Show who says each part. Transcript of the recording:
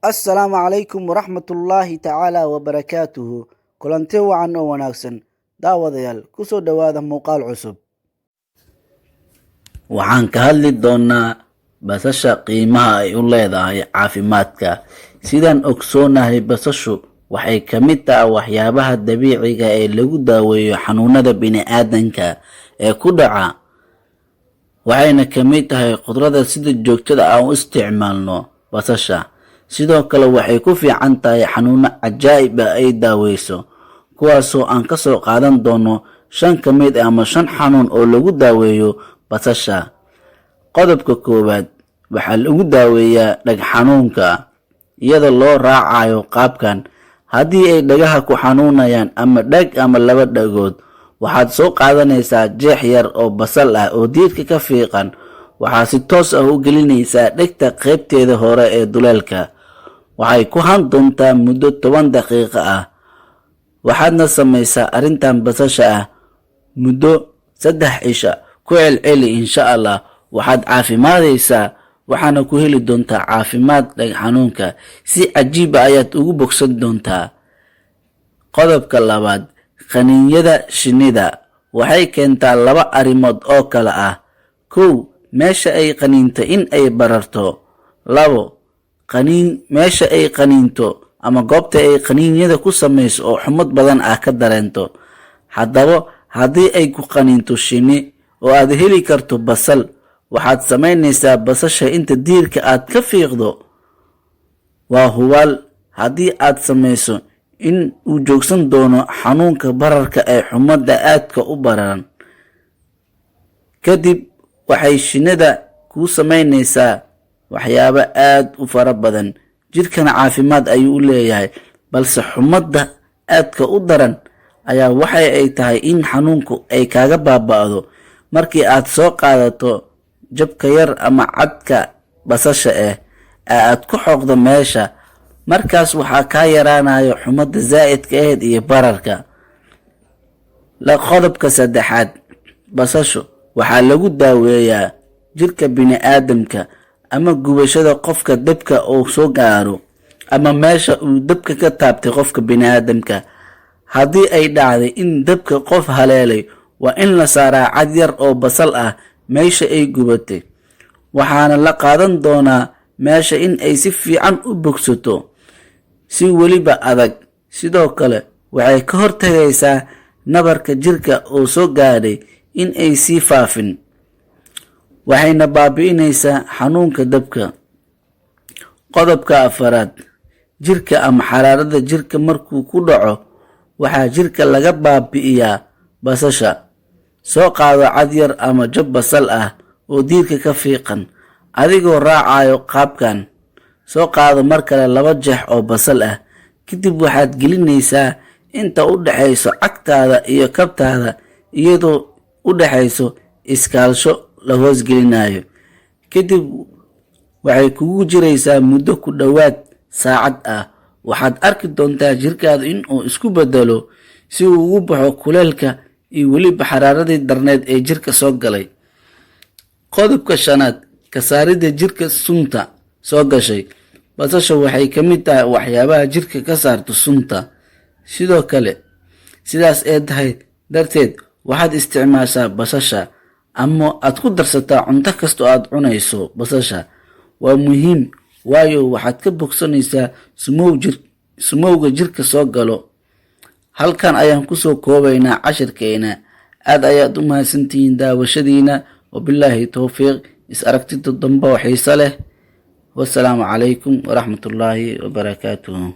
Speaker 1: Assalaamu calaykum waraxmatullaahi tacaala wabarakaatuhu. Kulanti wacan oo wanaagsan daawadayaal, ku soo dhowaada muuqaal cusub.
Speaker 2: Waxaan ka hadli doonaa basasha qiimaha ay u leedahay caafimaadka. Sidaan ogsoonahay, basashu waxay ka mid tahay waxyaabaha dabiiciga ee lagu daaweeyo xanuunada bini'aadanka ee ku dhaca, waxayna ka mid tahay khudradda sida joogtada ah u isticmaalno. Basasha sidoo kale waxay ku fiican tahay xanuuno cajaa'ib ah ay daaweyso, kuwaasoo aan ka soo qaadan doono 5 ka mid ah ama 5 xanuun oo lagu daaweeyo basasha. Qodobka koowaad, waxaa lagu daaweeyaa dhag xanuunka iyada loo raacayo qaabkan. Haddii ay dhagaha ku xanuunayaan ama dhag ama laba dhagood, waxaad soo qaadanaysaa jeex yar oo basal ah oo diirka ka fiiqan. Waxaa si toos ah u gelinaysaa dhegta qaybteeda hore ee duleelka. Waxay ku han doontaa muddo 10 daqiiqo ah. Waxaadna samaysaa arrintan basasha ah muddo 3 cisho. Ku celceli, insha Allah waxaad caafimaadaysaa, waxaana ku heli doontaa caafimaad dhag xanuunka. Si cajiib ah ayaad ugu bogsan doontaa. Qodobka labaad, qaniinyada shinnida waxay keentaa 2 arrimood oo kala ah. 1. Meesha ay qaniinto in ay bararto. 2. Meesha ay qaniinto ama goobta ay qaniinyada ku samayso oo xumad badan ah ka dareento. Haddaba, haddii ay ku qaniinto shinni oo aad heli karto basal, waxaad samaynaysaa basasha inta diirka aad ka fiiqdo. Waa hubaal haddii aad samayso in uu joogsan doono xanuunka bararka ee xumadda aadka u bararan. Kadib waxay shinnida kuu samaynaysaa waxyaabo aad u fara badan. Jidhkana caafimaad ayuu u leeyahay, balse xumadda aadka u daran ayaa waxay ay tahay in xanuunku ay kaaga baaba'do markii aad soo qaadato jabka yar ama cadka basasha aad ku xoqdo meesha. Markaas waxaa kaa yaraanayo xumadda zaa'idka ahayd iyo bararka. Qodobka saddexaad, basashu waxaa lagu daaweeyaa jirka bini'aadamka ama gubashada qofka dabka uu soo gaaro ama meesha uu dabka ka taabtay qofka bini'aadamka. Haddii ay dhacday in dabka qof haleelay, waa in la saaraa cad yar oo basal ah meesha ay gubatay, waxaana la qaadan doonaa meesha in ay si fiican u bogsato, si weliba adag. Sidoo kale waxay ka hortagaysaa nabarka jirka oo soo gaadhay in ay sii faafin, waxayna baabi'inaysaa xanuunka dabka. Qodobka afaraad, jirka ama xaraarada jirka markuu ku dhaco, waxaa jirka laga baabi'iyaa basasha. Soo qaado cad yar ama jab basal ah oo diirka ka fiiqan. Adigoo raacayo qaabkan, soo qaado mar kale 2 jeex oo basal ah. Kadib waxaad gelinaysaa inta u dhaxayso cagtaada iyo kabtaada, iyadoo u dhaxayso iskaalsho la hoos gelinayo. Kadib waxay kugu jiraysaa muddo ku dhowaad saacad ah. Waxaad arki doontaa jirkaada in uu isku bedelo, si uu ugu baxo kuleelka iyo weliba xaraaradii darneed ee jirka soo galay. Qodobka 5, ka saaridda jirka sunta soo gashay. Basasha waxay ka mid tahay waxyaabaha jirka ka saarto sunta. Sidoo kale, sidaas ee tahay darteed, waxaad isticmaashaa basasha ama aad ku darsataa cunto kastoo aad cunayso. Basasha waa muhiim, waayo waxaad ka bogsanaysaa sumowga jirka soo galo. Halkan ayaan ku soo koobaynaa cashirkeena. Aad ayaad u mahadsantihiin daawashadiina. Wabilaahi towfiiq. Is aragtida dambe oo xiiso leh. Wassalaamu calaykum waraxmatullaahi wabarakaatuhu.